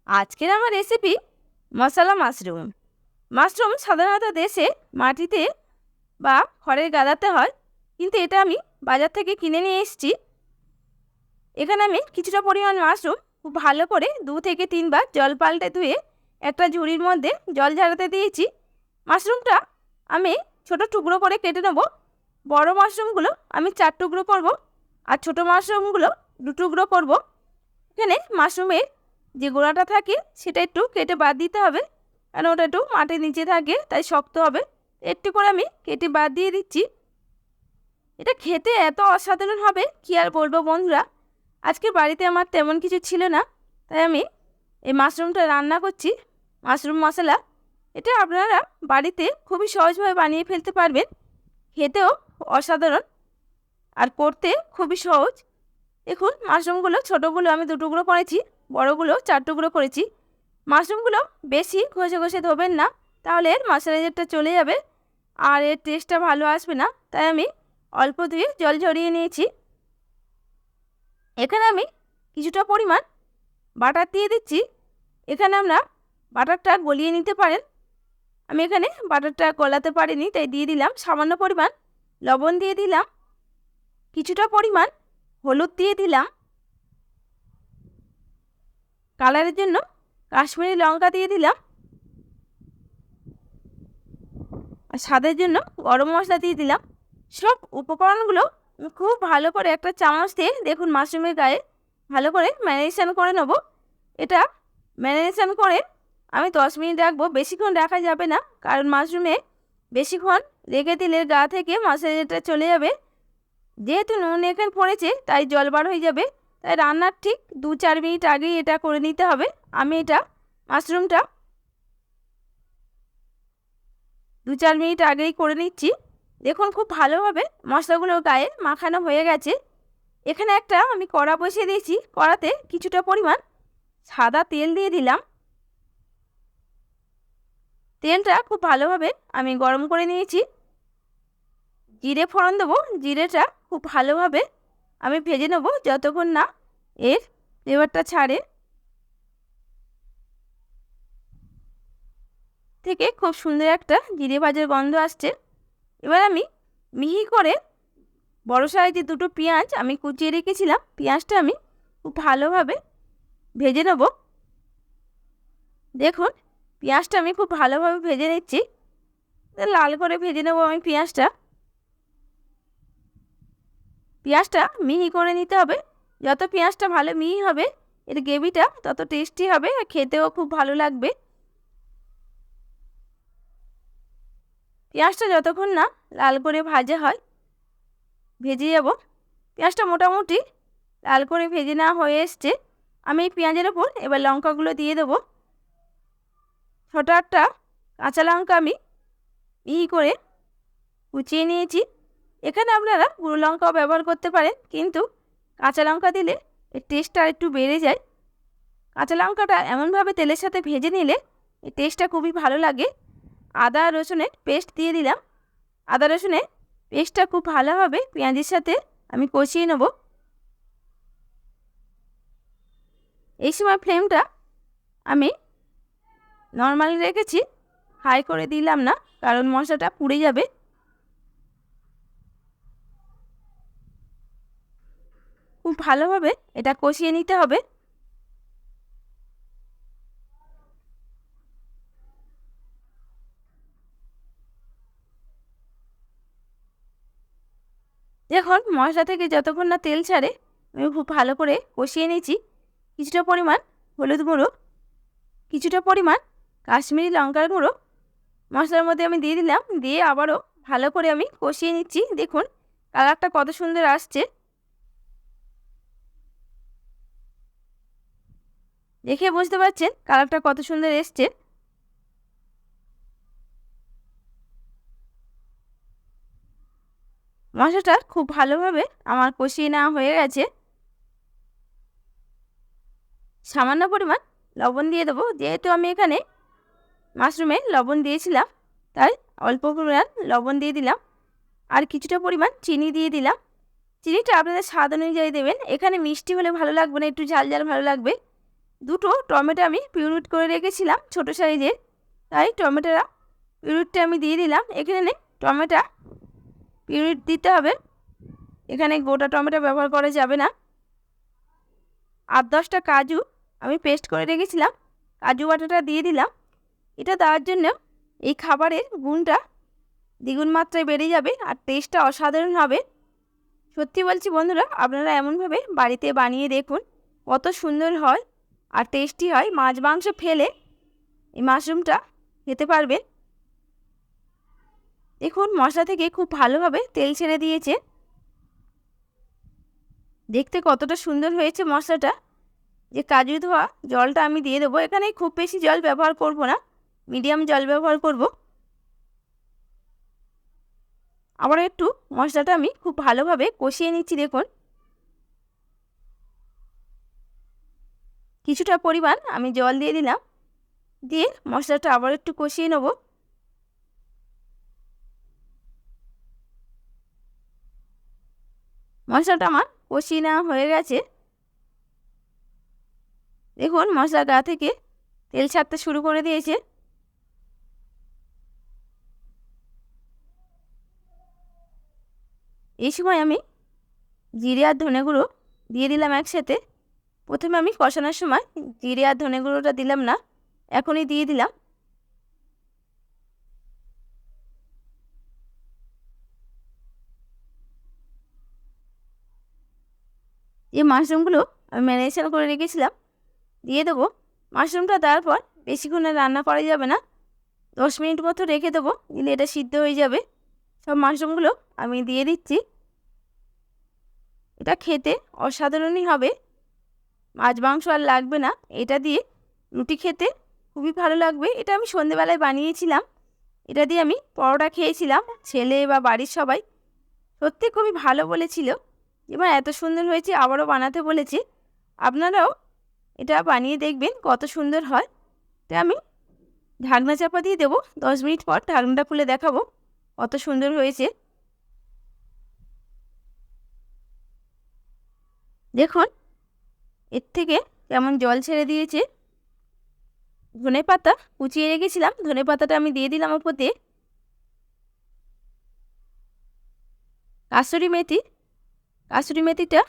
আজকের আমার রেসিপি মশলা mushroom. Mushroom সাধারণত দেশে মাটিতে বা খড়ের গাদাতে হয়, কিন্তু এটা আমি বাজার থেকে কিনে নিয়ে এসেছি। এখানে আমি কিছুটা পরিমাণ মাশরুম খুব ভালো করে 2 থেকে 3 বার জল পাল্টে ধুয়ে একটা ঝুড়ির মধ্যে জল ঝরাতে দিয়েছি। মাশরুমটা আমি ছোট টুকরো করে কেটে নেব। বড় মাশরুমগুলো আমি 4 টুকরো করব, আর ছোট মাশরুমগুলো 2 টুকরো করব। এখানে মাশরুমের যে গোড়াটা থাকে সেটা একটু কেটে বাদ দিতে হবে, কারণ ওটা একটু মাটির নিচে থাকে, তাই শক্ত হবে। একটু করে আমি কেটে বাদ দিয়ে দিচ্ছি। এটা খেতে এত অসাধারণ হবে কি আর বলবো বন্ধুরা। আজকে বাড়িতে আমার তেমন কিছু ছিল না, তাই আমি এই মাশরুমটা রান্না করছি। মাশরুম মশলা এটা আপনারা বাড়িতে খুবই সহজভাবে বানিয়ে ফেলতে পারবেন। খেতেও অসাধারণ আর করতে খুবই সহজ। দেখুন, মাশরুমগুলো ছোটোগুলো আমি 2 টুকরো করেছি, বড়গুলো 4 টুকরো করেছি। মাশরুমগুলো বেশি ঘষে ঘষে ধোবেন না, তাহলে এর মশলাটা চলে যাবে আর এর টেস্টটা ভালো আসবে না। তাই আমি অল্প ধুয়ে জল ঝরিয়ে নিয়েছি। এখানে আমি কিছুটা পরিমাণ বাটার দিয়ে দিচ্ছি। এখানে আমরা বাটারটা গলিয়ে নিতে পারেন, আমি এখানে বাটারটা গলাতে পারিনি, তাই দিয়ে দিলাম সামান্য পরিমাণ লবণ, দিয়ে দিলাম কিছুটা পরিমাণ হলুদ, দিয়ে দিলাম কালারের জন্য কাশ্মীরি লঙ্কা, দিয়ে দিলাম আর স্বাদের জন্য গরম মশলা দিয়ে দিলাম। সব উপকরণগুলো খুব ভালো করে একটা চামচ দিয়ে দেখুন মাশরুমের গায়ে ভালো করে ম্যারিনেশন করে নেব। এটা ম্যারিনেশন করে আমি 10 মিনিট রাখবো, বেশিক্ষণ রাখা যাবে না, কারণ মাশরুমে বেশিক্ষণ রেখে দিলে গা থেকে মশলাটা চলে যাবে। যেহেতু নুন এখানে পড়েছে তাই জল বার হয়ে যাবে, তাই রান্নার ঠিক 2-4 মিনিট আগেই এটা করে নিতে হবে। আমি এটা মাশরুমটা 2-4 মিনিট আগেই করে নিচ্ছি। দেখুন খুব ভালোভাবে মশলাগুলো গায়ে মাখানো হয়ে গেছে। এখানে একটা আমি কড়া বসিয়ে দিয়েছি, কড়াতে কিছুটা পরিমাণ সাদা তেল দিয়ে দিলাম। তেলটা খুব ভালোভাবে আমি গরম করে নিয়েছি। জিরে ফোড়ন দেবো, জিরেটা খুব ভালোভাবে আমি ভেজে নেব যতক্ষণ না এর ফ্লেভারটা ছাড়ে। থেকে খুব সুন্দর একটা জিরে ভাজার গন্ধ আসছে। এবার আমি মিহি করে বড় সাইজের 2 পেঁয়াজ আমি কুচিয়ে রেখেছিলাম, পেঁয়াজটা আমি খুব ভালোভাবে ভেজে নেব। দেখুন পেঁয়াজটা আমি খুব ভালোভাবে ভেজে নিচ্ছি, লাল করে ভেজে নেব আমি পেঁয়াজটা। পেঁয়াজটা মিহি করে নিতে হবে, যত পেঁয়াজটা ভালো মিহি হবে এর গ্রেভিটা তত টেস্টি হবে আর খেতেও খুব ভালো লাগবে। পেঁয়াজটা যতক্ষণ না লাল করে ভাজা হয় ভেজে যাব। পেঁয়াজটা মোটামুটি লাল করে ভেজে নেওয়া হয়ে এসছে। আমি এই পেঁয়াজের ওপর এবার লঙ্কাগুলো দিয়ে দেবো। ছোটো একটা কাঁচা লঙ্কা আমি মিহি করে কুচিয়ে নিয়েছি। এখানে আপনারা গুঁড়ো লঙ্কাও ব্যবহার করতে পারেন, কিন্তু কাঁচা লঙ্কা দিলে এর টেস্টটা একটু বেড়ে যায়। কাঁচা লঙ্কাটা এমনভাবে তেলের সাথে ভেজে নিলে এই টেস্টটা খুবই ভালো লাগে। আদা রসুনের পেস্ট দিয়ে দিলাম। আদা রসুনের পেস্টটা খুব ভালোভাবে পেঁয়াজের সাথে আমি কষিয়ে নেব। এই সময় ফ্লেমটা আমি নর্মাল রেখেছি, হাই করে দিলাম না, কারণ মশলাটা পুড়ে যাবে। খুব ভালোভাবে এটা কষিয়ে নিতে হবে। দেখুন মশলা থেকে যতক্ষণ না তেল ছাড়ে আমি খুব ভালো করে কষিয়ে নিয়েছি। কিছুটা পরিমাণ হলুদ গুঁড়ো, কিছুটা পরিমাণ কাশ্মীরি লঙ্কার গুঁড়ো মশলার মধ্যে আমি দিয়ে দিলাম, দিয়ে আবারও ভালো করে আমি কষিয়ে নিচ্ছি। দেখুন কালারটা কত সুন্দর আসছে, দেখে বুঝতে পারছেন কালারটা কত সুন্দর এসছে। মশলাটা খুব ভালোভাবে আমার কষিয়ে নেওয়া হয়ে গেছে। সামান্য পরিমাণ লবণ দিয়ে দেবো, যেহেতু আমি এখানে মাশরুমে লবণ দিয়েছিলাম তাই অল্প পরিমাণ লবণ দিয়ে দিলাম। আর কিছুটা পরিমাণ চিনি দিয়ে দিলাম। চিনিটা আপনাদের স্বাদ অনুযায়ী দেবেন, এখানে মিষ্টি হলে ভালো লাগবে না, একটু ঝাল ঝাল ভালো লাগবে। দুটো টমেটো আমি পিউরিট করে রেখেছিলাম ছোটো সাইজের, তাই পিউরিটটা আমি দিয়ে দিলাম। এখানে টমেটো পিউরিট দিতে হবে, এখানে গোটা টমেটো ব্যবহার করা যাবে না। 8-10টা কাজু আমি পেস্ট করে রেখেছিলাম, কাজু বাটাটা দিয়ে দিলাম। এটা দেওয়ার জন্য এই খাবারের গুণটা দ্বিগুণ মাত্রায় বেড়ে যাবে আর টেস্টটা অসাধারণ হবে। সত্যি বলছি বন্ধুরা, আপনারা এমনভাবে বাড়িতে বানিয়ে দেখুন, কত সুন্দর হয় আর টেস্টি হয়। মাছ মাংস ফেলে এই মাশরুমটা খেতে পারবেন। দেখুন মশলা থেকে খুব ভালোভাবে তেল ছেড়ে দিয়েছে, দেখতে কতটা সুন্দর হয়েছে মশলাটা। যে কাজু ধোয়া জলটা আমি দিয়ে দেবো, এখানে খুব বেশি জল ব্যবহার করব না, মিডিয়াম জল ব্যবহার করব। আবার একটু মশলাটা আমি খুব ভালোভাবে কষিয়ে নিচ্ছি। দেখুন কিছুটা পরিমাণ আমি জল দিয়ে দিলাম, দিয়ে মশলাটা আবার একটু কষিয়ে নেব। মশলাটা আমার কষিয়ে নেওয়া হয়ে গেছে। দেখুন মশলা গা থেকে তেল ছাড়তে শুরু করে দিয়েছে। এই সময় আমি জিরে আর ধনে গুঁড়ো দিয়ে দিলাম একসাথে। প্রথমে আমি কষানোর সময় জিরে আর ধনে গুঁড়োটা দিলাম না, এখনই দিয়ে দিলাম। যে মাশরুমগুলো আমি ম্যারিনেশন করে রেখেছিলাম দিয়ে দেবো। মাশরুমটা দেওয়ার পর বেশিক্ষণ রান্না করা যাবে না, 10 মিনিট মতো রেখে দেবো, দিলে এটা সিদ্ধ হয়ে যাবে। সব মাশরুমগুলো আমি দিয়ে দিচ্ছি। এটা খেতে অসাধারণই হবে, মাছ মাংস আর লাগবে না। এটা দিয়ে রুটি খেতে খুবই ভালো লাগবে। এটা আমি সন্ধেবেলায় বানিয়েছিলাম, এটা দিয়ে আমি পরোটা খেয়েছিলাম। ছেলে বা বাড়ির সবাই সত্যি খুবই ভালো বলেছিল, এবার এত সুন্দর হয়েছে আবারও বানাতে বলেছে। আপনারাও এটা বানিয়ে দেখবেন কত সুন্দর হয়। তো আমি ঢাকনা চাপা দিয়ে দেবো, 10 মিনিট পর ঢাকনাটা খুলে দেখাবো কত সুন্দর হয়েছে। দেখুন এর থেকে কেমন জল ছেড়ে দিয়েছে। ধনে পাতা কুচিয়ে রেখেছিলাম, ধনে পাতাটা আমি দিয়ে দিলাম ওপর দিয়ে। কাসুরি মেথিটা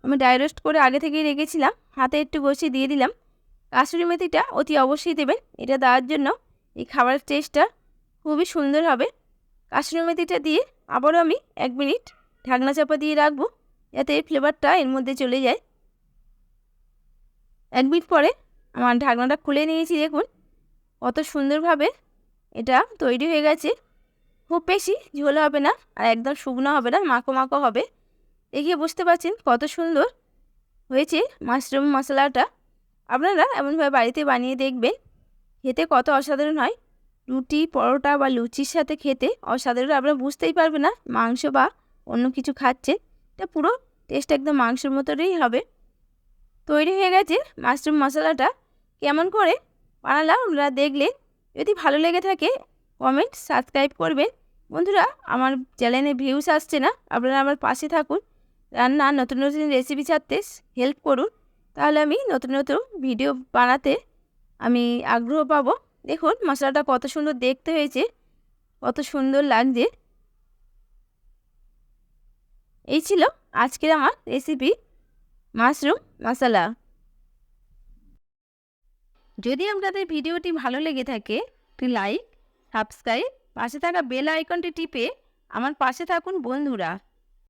আমি ড্রাই রোস্ট করে আগে থেকেই রেখেছিলাম, হাতে একটু ঘষে দিয়ে দিলাম। কাসুরি মেথিটা অতি অবশ্যই দেবেন, এটা দেওয়ার জন্য এই খাবারের টেস্টটা খুবই সুন্দর হবে। কাসুরি মেথিটা দিয়ে আবারও আমি 1 মিনিট ঢাকনা চাপা দিয়ে রাখবো, যাতে এই ফ্লেভারটা এর মধ্যে চলে যায়। 1 মিনিট পরে আমার ঢাকনাটা খুলে নিয়েছি। দেখুন কত সুন্দরভাবে এটা তৈরি হয়ে গেছে। খুব বেশি ঝোল হবে না আর একদম শুকনো হবে না, মাখো মাখো হবে। দেখিয়ে বুঝতে পারছেন কত সুন্দর হয়েছে মাশরুম মশলাটা। আপনারা এমনভাবে বাড়িতে বানিয়ে দেখবেন, খেতে কত অসাধারণ হয়। রুটি পরোটা বা লুচির সাথে খেতে অসাধারণ, আপনারা বুঝতেই পারবে না মাংস বা অন্য কিছু খাচ্ছে। এটা পুরো টেস্ট একদম মাংসের মতোই হবে। তৈরি হয়ে গেছে মাশরুম মশলাটা। কেমন করে বানালাম আপনারা দেখলেন। যদি ভালো লেগে থাকে কমেন্ট সাবস্ক্রাইব করবেন। বন্ধুরা আমার চ্যানেলে ভিউস আসছে না, আপনারা আমার পাশে থাকুন, রান্না নতুন নতুন রেসিপি ছাড়তে হেল্প করুন, তাহলে আমি নতুন নতুন ভিডিও বানাতে আমি আগ্রহ পাবো। দেখুন মশলাটা কত সুন্দর দেখতে হয়েছে, কত সুন্দর লাগছে। এই ছিল আজকের আমার রেসিপি মাশরুম মশলা। যদি আপনাদের ভিডিওটি ভালো লেগে থাকে একটি লাইক, সাবস্ক্রাইব, পাশে থাকা বেল আইকনটি টিপে আমার পাশে থাকুন বন্ধুরা।